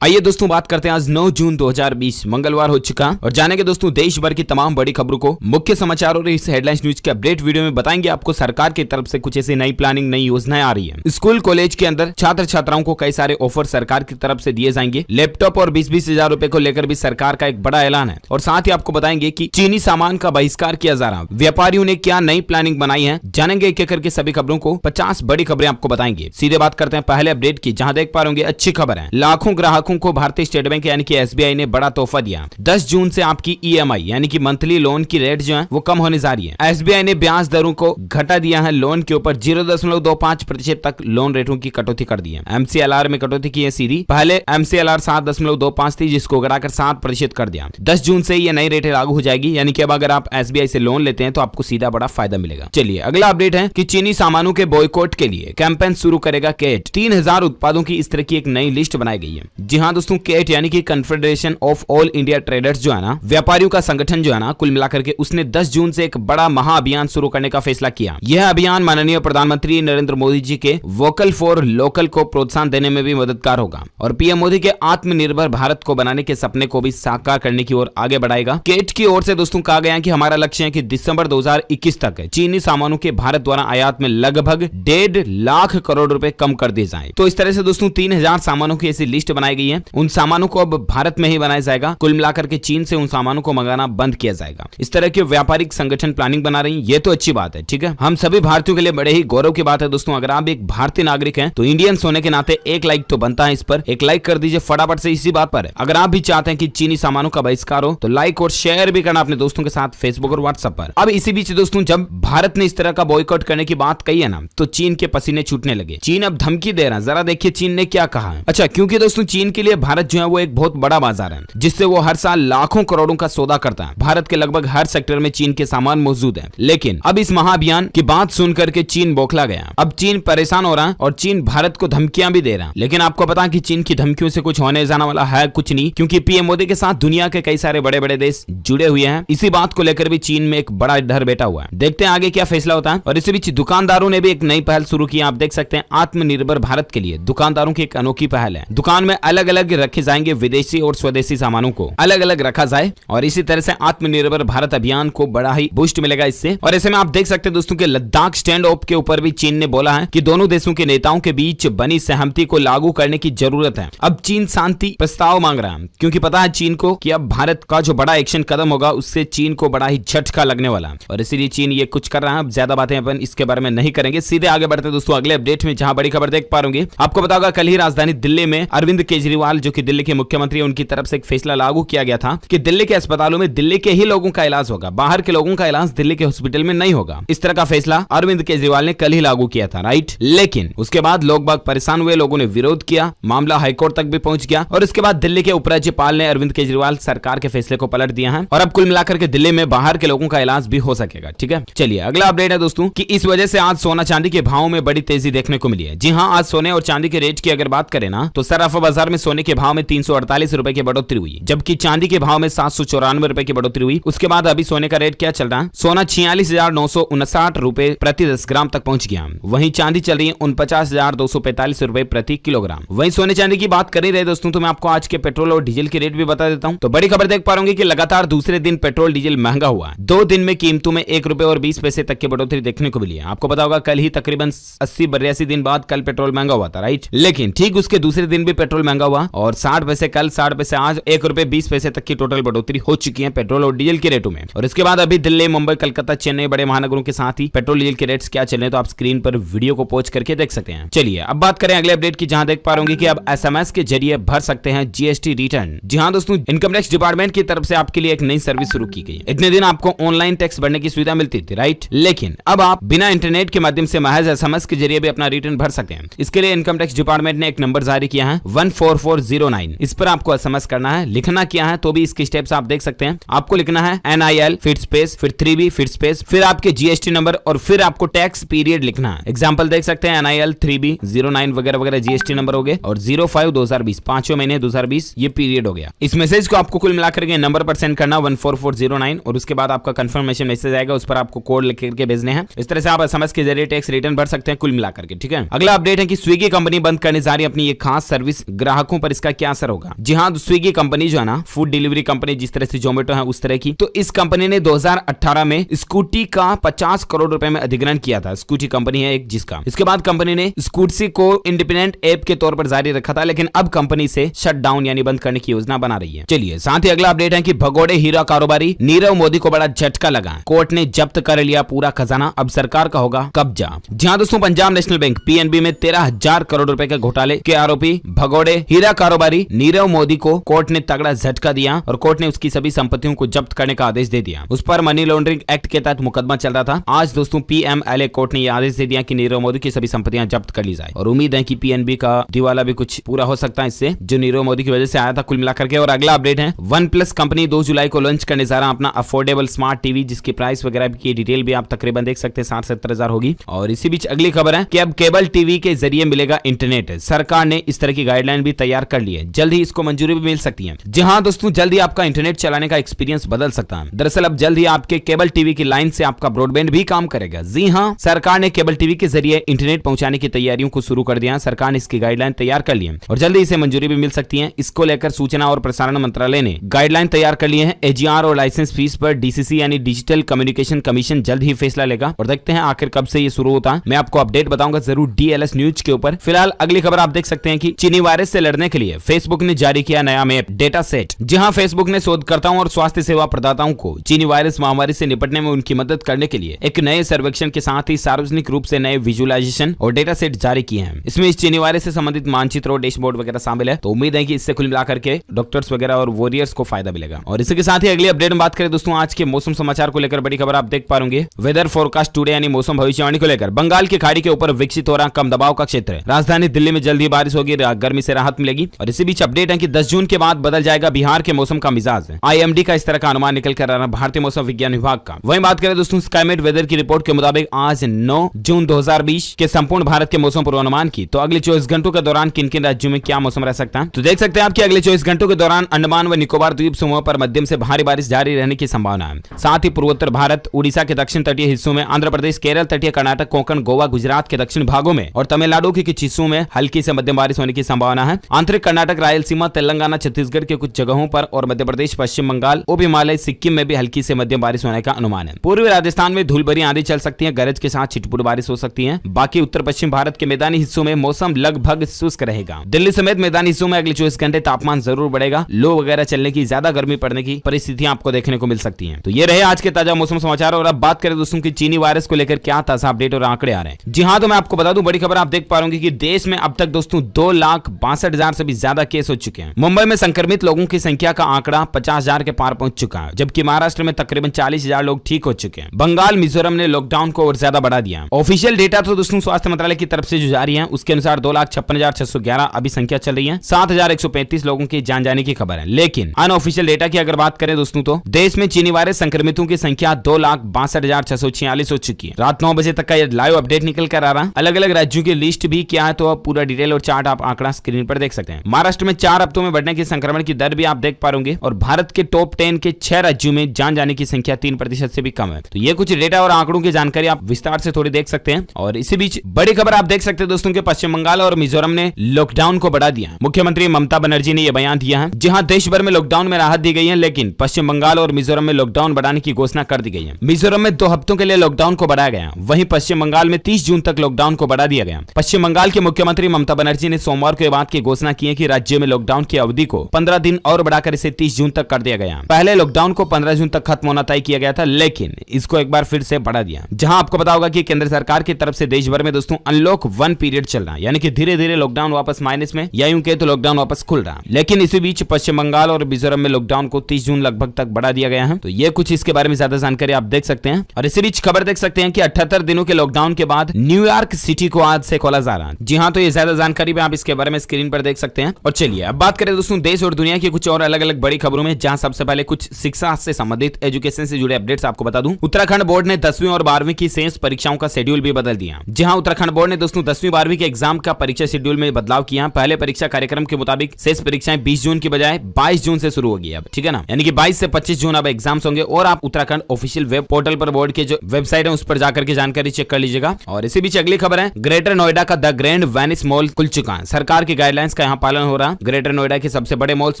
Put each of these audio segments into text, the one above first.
आइए दोस्तों बात करते हैं आज 9 जून 2020 मंगलवार हो चुका और जानेंगे दोस्तों देश भर की तमाम बड़ी खबरों को मुख्य समाचार और इस हेडलाइंस न्यूज के अपडेट वीडियो में बताएंगे आपको सरकार की तरफ से कुछ ऐसी नई प्लानिंग नई योजनाएं आ रही है। स्कूल कॉलेज के अंदर छात्र छात्राओं को कई सारे ऑफर सरकार की तरफ से दिए जाएंगे। लैपटॉप और 20-20 हजार रुपए को लेकर भी सरकार का एक बड़ा ऐलान है और साथ ही आपको बताएंगे कि चीनी सामान का बहिष्कार किया जा रहा। व्यापारियों ने क्या नई प्लानिंग बनाई है, जानेंगे एक एक करके सभी खबरों को। 50 बड़ी खबरें आपको बताएंगे। सीधे बात करते हैं पहले अपडेट की, जहां देख पा रहे अच्छी खबर है। लाखों ग्राहकों को भारतीय स्टेट बैंक यानी कि एसबीआई ने बड़ा तोहफा दिया। 10 जून से आपकी ईएमआई यानी कि मंथली लोन की रेट जो है वो कम होने जा रही है। एसबीआई ने ब्याज दरों को घटा दिया है। लोन के ऊपर 0.25% तक लोन रेटों की कटौती कर दी है। एमसीएलआर में कटौती की है सीधी। पहले एमसीएलआर 7.25 थी, जिसको घटाकर 7% कर दिया। 10 जून से ये नई रेटें लागू हो जाएगी, यानी कि अब अगर आप एसबीआई से लोन लेते हैं तो आपको सीधा बड़ा फायदा मिलेगा। चलिए अगला अपडेट है कि चीनी सामानों के बॉयकॉट के लिए कैंपेन शुरू करेगा केट। 3000 उत्पादों की इस तरह की एक नई लिस्ट बनाई गई है। जी हाँ दोस्तों, केट यानी कि confederation of all India traders जो है ना, व्यापारियों का संगठन जो है ना, कुल मिलाकर के उसने 10 जून से एक बड़ा महाअभियान शुरू करने का फैसला किया। यह अभियान माननीय प्रधानमंत्री नरेंद्र मोदी जी के वोकल फॉर लोकल को प्रोत्साहन देने में भी मददगार होगा और पीएम मोदी के आत्मनिर्भर भारत को बनाने के सपने को भी साकार करने की ओर आगे बढ़ाएगा। केट की ओर से दोस्तों कहा गया कि हमारा लक्ष्य है कि दिसंबर 2021 तक चीनी सामानों के भारत द्वारा आयात में लगभग 1.5 लाख करोड़ रुपए कम कर दिए जाएं। तो इस तरह से दोस्तों 3000 सामानों की ऐसी लिस्ट बनाई गई है। उन सामानों को अब भारत में ही बनाया जाएगा। कुल मिलाकर के चीन से उन सामानों को मंगाना बंद किया जाएगा। इस तरह के व्यापारिक संगठन प्लानिंग बना रही है। ये तो अच्छी बात है, ठीक है। हम सभी भारतीयों के लिए बड़े ही गौरव की बात है दोस्तों। अगर आप एक भारतीय नागरिक हैं तो इंडियंस होने के नाते एक लाइक तो बनता है। इस पर एक लाइक कर दीजिए फटाफट से इसी बात पर। अगर आप भी चाहते हैं कि चीनी सामानों का बहिष्कार हो तो लाइक और शेयर भी करना अपने दोस्तों के साथ फेसबुक और व्हाट्सएप पर। अब इसी बीच दोस्तों जब भारत ने इस तरह का बॉयकॉट करने की बात कही है ना, तो चीन के पसीने छूटने लगे। चीन अब धमकी दे रहा है। जरा देखिए चीन ने क्या कहा है। अच्छा, क्योंकि दोस्तों चीन के लिए भारत जो है वो एक बहुत बड़ा बाजार है, जिससे वो हर साल लाखों करोड़ों का सौदा करता है। भारत के लगभग हर सेक्टर में चीन के सामान मौजूद है। लेकिन अब इस महाअभियान की बात सुनकर के चीन बौखला गया। अब चीन परेशान हो रहा है और चीन भारत को धमकियां भी दे रहा है। लेकिन आपको पता है कि चीन की धमकियों से कुछ होने जाने वाला है कुछ नहीं, क्योंकि पीएम मोदी के साथ दुनिया के कई सारे बड़े बड़े देश जुड़े हुए हैं। इसी बात को लेकर भी चीन में एक बड़ा डर बैठा हुआ है। देखते हैं आगे क्या फैसला होता है। और इसी बीच दुकानदारों ने भी एक नई पहल शुरू की। आप देख सकते हैं आत्मनिर्भर भारत के लिए दुकानदारों की एक अनोखी पहल है। दुकान में अलग अलग रखे जाएंगे विदेशी और स्वदेशी सामानों को अलग अलग रखा जाए और इसी तरह से आत्मनिर्भर भारत अभियान को बड़ा ही बूस्ट मिलेगा इससे। और ऐसे में आप देख सकते हैं दोस्तों कि लद्दाख स्टैंड ऑफ के ऊपर भी चीन ने बोला है कि दोनों देशों के नेताओं के बीच बनी सहमति को लागू करने की जरूरत है। अब चीन शांति प्रस्ताव मांग रहा है, क्योंकि पता है चीन को कि अब भारत का जो बड़ा एक्शन कदम होगा उससे चीन को बड़ा ही झटका लगने वाला है और इसीलिए चीन ये कुछ कर रहा है। अब ज्यादा बातें अपन इसके बारे में नहीं करेंगे, सीधे आगे बढ़ते हैं दोस्तों अगले अपडेट में, जहां बड़ी खबर देख पा रहे आपको पता होगा कल ही राजधानी दिल्ली में अरविंद केजरीवाल जो कि दिल्ली के मुख्यमंत्री, उनकी तरफ से एक फैसला लागू किया गया था कि दिल्ली के अस्पतालों में दिल्ली के ही लोगों का इलाज होगा, बाहर के लोगों का इलाज दिल्ली के हॉस्पिटल में नहीं होगा। इस तरह का फैसला अरविंद केजरीवाल ने कल ही लागू किया था, राइट। लेकिन उसके बाद लोग बाग परेशान हुए, लोगों ने विरोध किया, मामला हाईकोर्ट तक भी पहुंच गया और इसके बाद दिल्ली के उपराज्यपाल ने अरविंद केजरीवाल सरकार के फैसले को पलट दिया है और अब कुल मिलाकर के दिल्ली में बाहर के लोगों का इलाज भी हो सकेगा, ठीक है। चलिए अगला अपडेट है दोस्तों कि इस वजह से आज सोना चांदी के भाव में बड़ी तेजी देखने को मिली है। जी हाँ, आज सोने और चांदी के रेट की अगर बात करें ना, तो सराफा बाजार में सोने के भाव में 348 रुपए की बढ़ोतरी हुई, जबकि चांदी के भाव में 794 रुपए की बढ़ोतरी हुई। उसके बाद अभी सोने का रेट क्या चल रहा है, सोना 46,959 रुपए प्रति 10 ग्राम तक पहुंच गया। वहीं चांदी चल रही है 49,245 रुपए प्रति किलोग्राम। वहीं सोने चांदी की बात कर ही रहे दोस्तों, तो मैं आपको आज के पेट्रोल और डीजल के रेट भी बता देता हूं। तो बड़ी खबर देख पा रहे कि लगातार दूसरे दिन पेट्रोल डीजल महंगा हुआ। 2 दिन में कीमतों में 1 रुपए और 20 पैसे तक की बढ़ोतरी देखने को मिली है। आपको पता होगा कल ही तकरीबन 80-82 दिन बाद कल पेट्रोल महंगा हुआ था, राइट। लेकिन ठीक उसके दूसरे दिन भी पेट्रोल महंगा हुआ और 60 पैसे कल, 60 पैसे आज, 1 रुपए 20 पैसे तक की टोटल बढ़ोतरी हो चुकी है पेट्रोल और डीजल के रेटों में। और इसके बाद अभी दिल्ली, मुंबई, कलकत्ता, चेन्नई बड़े महानगरों के साथ ही पेट्रोल डीजल के रेट्स क्या चल रहे हैं तो आप स्क्रीन पर वीडियो को पॉज करके देख सकते हैं। चलिए अब बात करें अगले अपडेट की, जहां देख पा रहे कि अब एसएमएस के जरिए भर सकते हैं जीएसटी रिटर्न। जी हाँ दोस्तों, इनकम टैक्स डिपार्टमेंट की तरफ से आपके लिए एक नई सर्विस शुरू की गई। इतने दिन आपको ऑनलाइन टैक्स भरने की सुविधा मिलती थी, राइट। लेकिन अब आप बिना इंटरनेट के माध्यम से महज एसएमएस के जरिए भी अपना रिटर्न भर सकते हैं। इसके लिए इनकम टैक्स डिपार्टमेंट ने एक नंबर जारी किया है 14409। इस पर आपको एसएमएस करना है, लिखना क्या है तो भी इसके स्टेप्स आप देख सकते हैं। आपको लिखना है NIL फिर स्पेस फिर 3B फिर स्पेस फिर आपके जीएसटी नंबर और फिर आपको टैक्स पीरियड लिखना है। एग्जांपल देख सकते हैं NIL 3B 09 वगैरह वगैरह जीएसटी नंबर हो गए और 05/2020 5वें महीने 2020 ये पीरियड हो गया। इस मैसेज को आपको कुल मिलाकर के नंबर पर सेंड करना 14409 और उसके बाद आपका कंफर्मेशन मैसेज आएगा, उस पर आपको कोड लिख करके भेजने हैं। इस तरह से आप एसएमएस के जरिए टैक्स रिटर्न भर सकते हैं कुल मिलाकर के, ठीक है। अगला अपडेट है कि स्विगी कंपनी बंद करने जा रही है अपनी ये खास सर्विस ग्राहकों ग्राहकों पर इसका क्या असर होगा। जी हाँ, स्विगी कंपनी जो है ना, फूड डिलीवरी कंपनी जिस तरह से जोमेटो है उस तरह की, तो इस कंपनी ने 2018 में स्कूटी का 50 करोड़ रुपए में अधिग्रहण किया था। स्कूटी कंपनी है एक जिसका। इसके बाद कंपनी ने स्कूटी को इंडिपेंडेंट ऐप के तौर पर जारी रखा था, लेकिन अब कंपनी से शट डाउन यानी बंद करने की योजना बना रही है। चलिए साथ ही अगला अपडेट है कि भगोड़े हीरा कारोबारी नीरव मोदी को बड़ा झटका लगा। कोर्ट ने जब्त कर लिया पूरा खजाना, अब सरकार का होगा कब्जा। जहां दोस्तों पंजाब नेशनल बैंक पीएनबी में 13,000 करोड़ रुपए के घोटाले के आरोपी भगोड़े हीरा कारोबारी नीरव मोदी को कोर्ट ने तगड़ा झटका दिया और कोर्ट ने उसकी सभी संपत्तियों को जब्त करने का आदेश दे दिया। उस पर मनी लॉन्ड्रिंग एक्ट के तहत मुकदमा चल रहा था। आज दोस्तों पीएमएलए कोर्ट ने यह आदेश दे दिया कि नीरव मोदी की सभी संपत्तियां जब्त कर ली जाए और उम्मीद है कि पीएनबी का दिवाला भी कुछ पूरा हो सकता है इससे, जो नीरव मोदी की वजह से आया था कुल मिलाकर के। और अगला अपडेट है वन प्लस कंपनी 2 जुलाई को लॉन्च करने जा रहा अपना अफोर्डेबल स्मार्ट टीवी, जिसकी प्राइस वगैरह की डिटेल भी आप तकरीबन देख सकते हैं 60-70 होगी। और इसी बीच अगली खबर है कि अब केबल टीवी के जरिए मिलेगा इंटरनेट। सरकार ने इस तरह की गाइडलाइन भी तैयार कर ली है, जल्द ही इसको मंजूरी भी मिल सकती है। जी हाँ दोस्तों, जल्द ही आपका इंटरनेट चलाने का एक्सपीरियंस बदल सकता है। दरअसल अब जल्द ही आपके केबल टीवी की लाइन से आपका ब्रॉडबैंड भी काम करेगा। जी हाँ, सरकार ने केबल टीवी के जरिए इंटरनेट पहुंचाने की तैयारियों को शुरू कर दिया। सरकार ने इसकी गाइडलाइन तैयार कर ली है और जल्द ही इसे मंजूरी भी मिल सकती है। इसको लेकर सूचना और प्रसारण मंत्रालय ने गाइडलाइन तैयार कर लिए हैं। एजीआर और लाइसेंस फीस पर डीसीसी यानी डिजिटल कम्युनिकेशन कमीशन जल्द ही फैसला लेगा और देखते हैं आखिर कब से ये शुरू होता है। मैं आपको अपडेट बताऊंगा जरूर डीएलएस न्यूज के ऊपर। फिलहाल अगली खबर आप देख सकते हैं कि चीनी वायरस से लड़ने के लिए फेसबुक ने जारी किया नया मैप डेटा सेट। जी हां, फेसबुक ने शोधकर्ताओं और स्वास्थ्य सेवा प्रदाताओं को चीनी वायरस महामारी से निपटने में उनकी मदद करने के लिए एक नए सर्वेक्षण के साथ ही सार्वजनिक रूप से नए विजुअलाइजेशन और डेटा सेट जारी किए हैं। इसमें इस चीनी वायरस से संबंधित मानचित्र और डैशबोर्ड वगैरह शामिल है, तो उम्मीद है कि इससे कुल मिलाकर के डॉक्टर्स वगैरह और वॉरियर्स को फायदा मिलेगा। और इसी के साथ ही अगली अपडेट में बात करें दोस्तों आज के मौसम समाचार को लेकर बड़ी खबर आप देख पाएंगे। वेदर फोरकास्ट टुडे यानी मौसम भविष्यवाणी को लेकर बंगाल की खाड़ी के ऊपर विकसित हो रहा कम दबाव का क्षेत्र, राजधानी दिल्ली में जल्दी बारिश होगी, गर्मी से राहत मिलेगी। और इसी बीच अपडेट है कि 10 जून के बाद बदल जाएगा बिहार के मौसम का मिजाज। आईएमडी का इस तरह का अनुमान निकल कर आ रहा भारतीय मौसम विज्ञान विभाग का। वहीं बात करें दोस्तों स्काईमेट वेदर की रिपोर्ट के मुताबिक आज 9 जून 2020 के संपूर्ण भारत के मौसम पूर्वानुमान की, तो अगले 24 घंटों के दौरान किन किन राज्यों में क्या मौसम रह सकता है, तो देख सकते हैं आपके अगले 24 घंटों के दौरान अंडमान व निकोबार द्वीप समूह पर मध्यम से भारी बारिश जारी रहने की संभावना है। साथ ही पूर्वोत्तर भारत, उड़ीसा के दक्षिण तटीय हिस्सों में, आंध्र प्रदेश, केरल, तटीय कर्नाटक, कोंकण, गोवा, गुजरात के दक्षिण भागों में और तमिलनाडु के कुछ हिस्सों में हल्की से मध्यम बारिश होने की संभावना है। आंतरिक कर्नाटक, रायलसीमा, तेलंगाना, छत्तीसगढ़ के कुछ जगहों पर और मध्य प्रदेश, पश्चिम बंगाल, उप हिमालय, सिक्किम में भी हल्की से मध्यम बारिश होने का अनुमान है। पूर्वी राजस्थान में धूल भरी आंधी चल सकती है, गरज के साथ छिटपुट बारिश हो सकती है। बाकी उत्तर पश्चिम भारत के मैदानी हिस्सों में मौसम लगभग शुष्क रहेगा। दिल्ली समेत मैदानी हिस्सों में अगले 24 घंटे तापमान जरूर बढ़ेगा, लो वगैरह चलने की, ज्यादा गर्मी पड़ने की परिस्थितियां आपको देखने को मिल सकती हैं। तो ये रहे आज के ताजा मौसम समाचार। और अब बात करें दोस्तों की चीनी वायरस को लेकर क्या ताजा अपडेट और आंकड़े आ रहे हैं। जी हाँ, तो मैं आपको बता दूं बड़ी खबर आप देख पा रहे होंगे कि देश में अब तक दोस्तों 2,62,000 से भी ज्यादा केस हो चुके हैं। मुंबई में संक्रमित लोगों की संख्या का आंकड़ा 50,000 के पार पहुंच चुका है, जबकि महाराष्ट्र में तकरीबन 40,000 लोग ठीक हो चुके हैं। बंगाल, मिजोरम ने लॉकडाउन को और ज्यादा बढ़ा दिया। ऑफिशियल डेटा तो दोस्तों स्वास्थ्य मंत्रालय की तरफ से जो जारी है उसके अनुसार 2,56,611 अभी संख्या चल रही है। 7,135 लोगों की जान जाने की खबर है। लेकिन अनऑफिशियल डेटा की अगर बात करें दोस्तों तो देश में चीनी वायरस संक्रमितों की संख्या 2,62,646 हो चुकी है। रात 9 बजे तक का ये लाइव अपडेट निकल कर आ रहा है। अलग अलग राज्यों की लिस्ट भी क्या है, तो अब पूरा डिटेल और चार्ट आप आंकड़ा स्क्रीन पर देख सकते हैं। महाराष्ट्र में 4 हफ्तों में बढ़ने की संक्रमण की दर भी आप देख पाओगे और भारत के टॉप 10 के 6 राज्यों में जान जाने की संख्या 3% से भी कम है। तो ये कुछ डेटा और आंकड़ों की जानकारी आप विस्तार से थोड़ी देख सकते हैं। और इसी बीच बड़ी खबर आप देख सकते हैं दोस्तों के पश्चिम बंगाल और मिजोरम ने लॉकडाउन को बढ़ा दिया। मुख्यमंत्री ममता बनर्जी ने यह बयान दिया है। जहां देश भर में लॉकडाउन में राहत दी गई है, लेकिन पश्चिम बंगाल और मिजोरम में लॉकडाउन बढ़ाने की घोषणा कर दी गई है। मिजोरम में 2 हफ्तों के लिए लॉकडाउन को बढ़ाया गया, वहीं पश्चिम बंगाल में 30 जून तक लॉकडाउन को बढ़ा दिया गया। पश्चिम बंगाल के मुख्यमंत्री ममता बनर्जी ने सोमवार को यह बात की घोषणा की है कि राज्य में लॉकडाउन की अवधि को 15 दिन और बढ़ाकर इसे 30 जून तक कर दिया गया। पहले लॉकडाउन को 15 जून तक खत्म होना तय किया गया था, लेकिन इसको एक बार फिर से बढ़ा दिया। जहां आपको पता होगा कि केंद्र सरकार की तरफ से देश भर में दोस्तों अनलॉक 1 पीरियड चल रहा है, यानी कि धीरे धीरे लॉकडाउन वापस माइनस में, या यूं कहे तो लॉकडाउन वापस खुल रहा है। लेकिन इसी बीच पश्चिम बंगाल और मिजोरम में लॉकडाउन को 30 जून लगभग तक बढ़ा दिया गया है। तो ये कुछ इसके बारे में ज्यादा जानकारी आप देख सकते हैं। और इसी बीच खबर देख सकते हैं कि 78 दिनों के लॉकडाउन के बाद न्यूयॉर्क सिटी को आज से खोला जा रहा है। जी हाँ, तो ये ज्यादा जानकारी भी आप इसके बारे में स्क्रीन पर देख सकते हैं। और चलिए अब बात करें दोस्तों देश और दुनिया की कुछ और अलग अलग बड़ी खबरों में, जहां सबसे पहले कुछ शिक्षा से संबंधित एजुकेशन से जुड़े अपडेट्स आपको बता दूं। उत्तराखंड बोर्ड ने 10वीं और 12वीं की शेष परीक्षाओं का शेड्यूल भी बदल दिया। जहां उत्तराखंड बोर्ड ने दोस्तों 10वीं 12वीं के एग्जाम का परीक्षा शेड्यूल में बदलाव किया। पहले परीक्षा कार्यक्रम के मुताबिक शेष परीक्षाएं 20 जून की बजाय 22 जून से शुरू होगी अब, ठीक है ना, यानी कि 22 से 25 जून अब एग्जाम्स होंगे। और आप उत्तराखंड ऑफिशियल वेब पोर्टल पर बोर्ड के जो वेबसाइट है उस पर जाकर के जानकारी चेक कर लीजिएगा। और इसी बीच अगली खबर है ग्रेटर नोएडा का द ग्रैंड वेनिस मॉल खुल चुका है। सरकार की गाइडलाइंस का यहाँ पालन हो रहा। ग्रेटर नोएडा के सबसे बड़े मॉल्स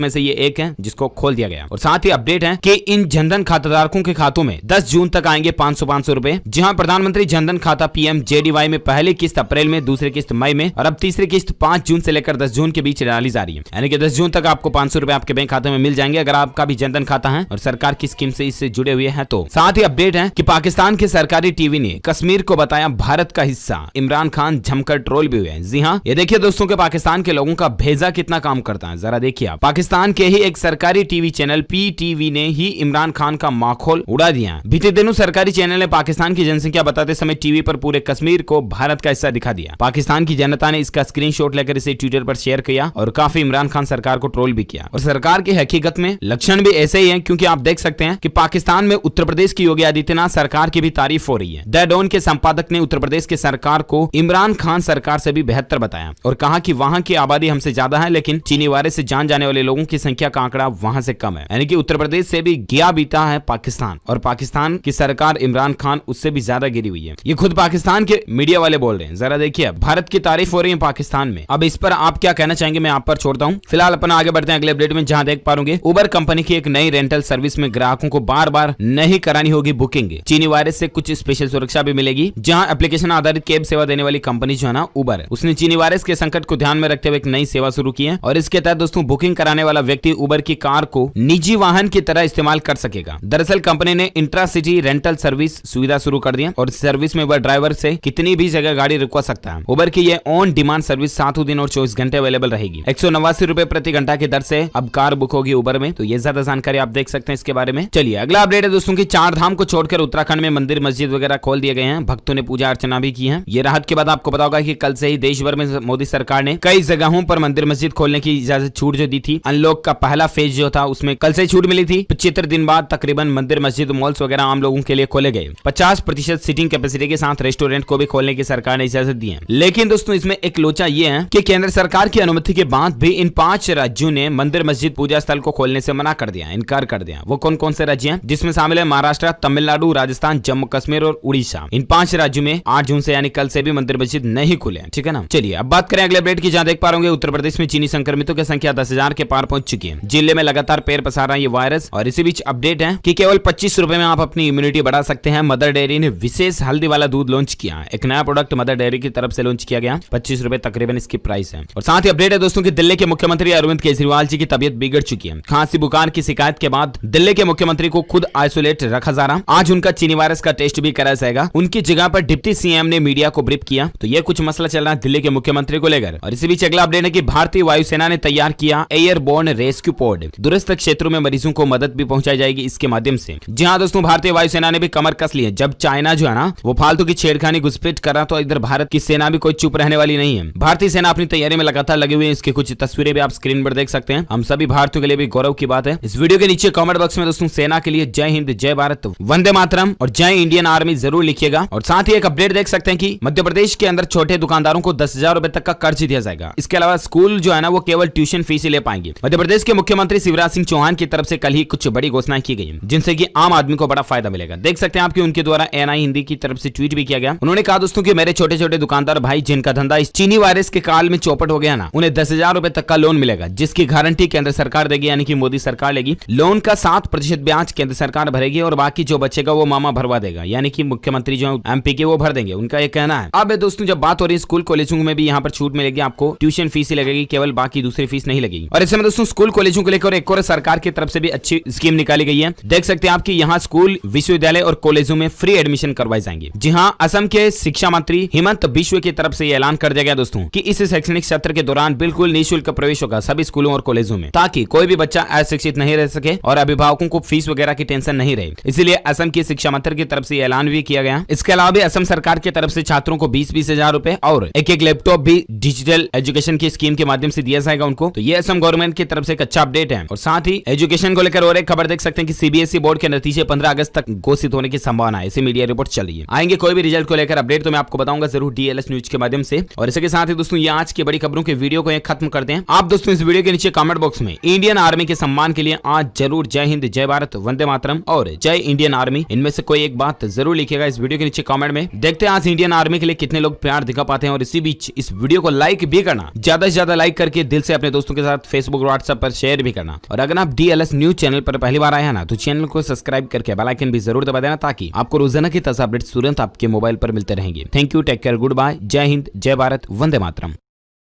में से ये एक है जिसको खोल दिया गया। और साथ ही अपडेट है कि इन जनधन खाताधारकों के खातों में 10 जून तक आएंगे 500 रुपए। जहां प्रधानमंत्री जनधन खाता PMJDY में पहली किस्त अप्रैल में, दूसरी किस्त मई में और अब तीसरी किस्त 5 जून से लेकर 10 जून के बीच डाली जा रही है। यानी कि 10 जून तक आपको 500 रुपए आपके बैंक खाते में मिल जाएंगे अगर आपका भी जनधन खाता है और सरकार की स्कीम से इससे जुड़े हुए हैं तो। साथ ही अपडेट है कि पाकिस्तान के सरकारी टीवी ने कश्मीर को बताया भारत का हिस्सा। इमरान खान जमकर ट्रोल भी हुए हैं। जी हाँ, ये देखिए दोस्तों के पाकिस्तान के लोगों का भेजा कितना काम करता है। जरा देखिए आप, पाकिस्तान के ही एक सरकारी टीवी चैनल PTV ने ही इमरान खान का माखौल उड़ा दिया। बीते दिनों सरकारी चैनल ने पाकिस्तान की जनसंख्या बताते समय टीवी पर पूरे कश्मीर को भारत का हिस्सा दिखा दिया। पाकिस्तान की जनता ने इसका स्क्रीनशॉट लेकर इसे ट्विटर पर शेयर किया और काफी इमरान खान सरकार को ट्रोल भी किया। और सरकार के हकीकत में लक्षण भी ऐसे ही हैं, क्योंकि आप देख सकते हैं कि पाकिस्तान में उत्तर प्रदेश की योगी आदित्यनाथ सरकार की भी तारीफ हो रही है। द डॉन के संपादक ने उत्तर प्रदेश की सरकार को इमरान खान सरकार से भी बेहतर बताया और कहा कि वहां की आबादी हमसे ज्यादा है लेकिन चीनी वायरस से जान जाने वाले लोगों की संख्या का आंकड़ा वहां से कम है। यानी कि उत्तर प्रदेश से भी गया बीता है पाकिस्तान और पाकिस्तान की सरकार इमरान खान उससे भी ज्यादा गिरी हुई है। ये खुद पाकिस्तान के मीडिया वाले बोल रहे हैं। जरा देखिए, भारत की तारीफ हो रही है पाकिस्तान में। अब इस पर आप क्या कहना चाहेंगे, मैं आप पर छोड़ता हूं। फिलहाल अपन आगे बढ़ते हैं अगले अपडेट में, जहां देख पाओगे उबर कंपनी की एक नई रेंटल सर्विस में ग्राहकों को बार बार नहीं करानी होगी बुकिंग। चीनी वायरस से कुछ स्पेशल सुरक्षा भी मिलेगी। जहां एप्लीकेशन आधारित कैब सेवा देने वाली कंपनी जो है ना उबर, उसने चीनी वायरस के संकट को ध्यान में रखते हुए एक नई सेवा शुरू की है। और इसके तहत दोस्तों बुकिंग कराने वाला व्यक्ति उबर की कार को निजी वाहन की तरह इस्तेमाल कर सकेगा। दरअसल कंपनी ने इंट्रा सिटी रेंटल सर्विस सुविधा शुरू कर दिया और सर्विस में वह ड्राइवर से कितनी भी जगह गाड़ी रुकवा सकता है। उबर की यह ऑन डिमांड सर्विस 7 दिन और 24 घंटे अवेलेबल रहेगी। 189 रुपए प्रति घंटा की दर से अब कार बुक होगी उबर में। तो ये ज्यादा जानकारी आप देख सकते हैं इसके बारे में। चलिए अगला अपडेट है दोस्तों की, 4 धाम को छोड़कर उत्तराखंड में मंदिर मस्जिद वगैरह खोल दिए गए हैं। भक्तों ने पूजा अर्चना भी की है। ये राहत के बाद आपको पता होगा कि कल से ही देश भर में मोदी सरकार ने कई जगहों पर मंदिर मस्जिद खोलने की इजाजत छूट जो दी थी। अनलॉक का पहला फेज जो था उसमें कल से छूट मिली थी। 75 दिन बाद तकरीबन मंदिर मस्जिद मॉल्स वगैरह आम लोगों के लिए खोले गए। 50% सीटिंग कैपेसिटी के साथ रेस्टोरेंट को भी खोलने की सरकार ने इजाजत दी है। लेकिन दोस्तों इसमें एक लोचा ये है कि केंद्र सरकार की अनुमति के बाद भी इन 5 राज्यों ने मंदिर मस्जिद पूजा स्थल को खोलने से मना कर दिया, इनकार कर दिया। वो कौन कौन से राज्य हैं? जिसमें शामिल है महाराष्ट्र, तमिलनाडु, राजस्थान, जम्मू कश्मीर और उड़ीसा। इन 5 राज्यों में 8 जून से यानी कल से भी मंदिर मस्जिद नहीं खुले हैं। ठीक है ना। चलिए अब बात करें अगले अपडेट की, जहां देख पा रहे उत्तर प्रदेश में चीनी संक्रमितों की संख्या 10,000 के पार पहुंच चुकी है। जिले में लगातार पैर पसार रहा है ये वायरस। और इसी बीच अपडेट है कि केवल 25 रुपए में आप अपनी इम्यूनिटी बढ़ा सकते हैं। मदर डेयरी ने विशेष हल्दी वाला दूध लॉन्च किया। एक नया प्रोडक्ट मदर डेयरी की तरफ से लॉन्च किया गया। 25 रुपए तकरीबन इसकी प्राइस है। और साथ ही अपडेट है दोस्तों की दिल्ली के मुख्यमंत्री अरविंद केजरीवाल जी की तबियत बिगड़ चुकी है। खांसी बुखार की शिकायत के बाद दिल्ली के मुख्यमंत्री को खुद आइसोलेट रखा जा रहा। आज उनका चीनी वायरस का टेस्ट भी कराया जाएगा। उनकी जगह पर डिप्टी CM ने मीडिया को ब्रीफ किया। तो ये कुछ मसला चल रहा है दिल्ली के मुख्यमंत्री को लेकर। और इसी बीच अगला अपडेट है कि भारतीय वायुसेना ने तैयार किया एयरबोर्न रेस्क्यू पॉड। दूरस्थ क्षेत्रों में मरीजों को मदद भी पहुंचाई जाएगी इसके माध्यम से। जी हाँ दोस्तों, भारतीय वायुसेना ने भी कमर कस ली है। जब चाइना जो है ना वो फालतू की छेड़खानी घुसपैठ कर रहा, तो इधर भारत की सेना भी कोई चुप रहने वाली नहीं है। भारतीय सेना अपनी तैयारी में लगातार लगी हुई है। इसकी कुछ तस्वीरें भी आप स्क्रीन पर देख सकते हैं। हम सभी भारतीयों के लिए भी गौरव की बात है। इस वीडियो के नीचे कमेंट बॉक्स में दोस्तों सेना के लिए जय हिंद, जय भारत, वंदे मातरम और जय इंडियन आर्मी जरूर लिखिएगा। और साथ ही एक अपडेट देख सकते हैं कि मध्य प्रदेश के अंदर छोटे दुकानदारों को 10,000 रुपए तक का कर्ज दिया जाएगा। इसके अलावा स्कूल जो है ना वो केवल ट्यूशन फीस ही ले पाएंगे। मध्य प्रदेश के मुख्यमंत्री शिवराज सिंह चौहान की तरफ से कल ही कुछ बड़ी घोषणाएं की गई जिनसे कि आम आदमी को बड़ा फायदा मिलेगा। देख सकते हैं आपकी उनके द्वारा NI हिंदी की तरफ से ट्वीट भी किया गया। उन्होंने कहा दोस्तों कि मेरे छोटे छोटे दुकानदार भाई जिनका धंधा इस चीनी वायरस के काल में चौपट हो गया ना, उन्हें 10,000 रुपए तक का लोन मिलेगा, जिसकी गारंटी केंद्र सरकार देगी, यानी कि मोदी सरकार लेगी। लोन का 7% ब्याज केंद्र सरकार भरेगी और बाकी जो बचेगा वो मामा भरवा देगा, यानी कि मुख्यमंत्री जो MP के वो भर देंगे, उनका ये कहना है। अब दोस्तों जब बात हो रही है स्कूल कॉलेजों में भी यहाँ पर छूट मिलेगी आपको। ट्यूशन फीस ही लगेगी केवल, बाकी दूसरी फीस नहीं लगेगी। और इसमें दोस्तों स्कूल कॉलेजों को लेकर एक और सरकार की तरफ से भी अच्छी स्कीम निकाली गई है। देख सकते हैं आपकी यहाँ स्कूल, विश्वविद्यालय और कॉलेजों में फ्री एडमिशन करवाए जाएंगे। जी हाँ, असम के शिक्षा मंत्री हिमंत बिश्व की तरफ से ऐलान कर दिया गया दोस्तों कि इस शैक्षणिक सत्र के दौरान बिल्कुल निःशुल्क प्रवेश होगा सभी स्कूलों और कॉलेजों में, ताकि कोई भी बच्चा अशिक्षित नहीं रह सके और अभिभावकों को फीस वगैरह की टेंशन नहीं रहे। इसलिए असम की शिक्षा मंत्री की तरफ से ऐलान भी किया गया। इसके अलावा भी असम सरकार की तरफ से छात्रों को 20-20 हजार रुपए और एक लैपटॉप भी डिजिटल एजुकेशन की स्कीम के माध्यम से दिया जाएगा उनको। तो ये असम गवर्नमेंट की तरफ से एक अच्छा अपडेट है। और साथ ही एजुकेशन को लेकर और एक खबर देख सकते हैं कि CBSE बोर्ड के नतीजे 15 अगस्त तक घोषित होने की संभावना है, ऐसी मीडिया रिपोर्ट चल रही है। आएंगे कोई भी रिजल्ट को लेकर अपडेट तो मैं आपको बताऊंगा जरूर DLS न्यूज के माध्यम से। और इसके साथ ही दोस्तों ये आज की बड़ी खबरों के वीडियो को खत्म करते हैं। आप दोस्तों इस वीडियो के नीचे कमेंट बॉक्स में इंडियन आर्मी के सम्मान के लिए आज जरूर जय हिंद, जय भारत, वंदे मातरम और जय इंडियन आर्मी, इनमें से कोई एक बात जरूर लिखिएगा इस वीडियो के नीचे कमेंट में। देखते हैं आज इंडियन आर्मी के लिए कितने लोग प्यार दिखा पाते हैं। और इसी बीच इस वीडियो को लाइक भी करना, ज्यादा ज्यादा से ज्यादा लाइक करके दिल से अपने दोस्तों के साथ फेसबुक और व्हाट्सएप पर शेयर भी करना। और अगर आप DLS न्यूज चैनल पर पहली बार आए हैं ना, तो चैनल को सब्सक्राइब करके बेल आइकन भी जरूर दबा देना, ताकि आपको रोजाना की ताजा अपडेट्स तुरंत आपके मोबाइल पर मिलते रहेंगे। Thank you, take care, goodbye, जय हिंद, जय भारत, वंदे मातरम।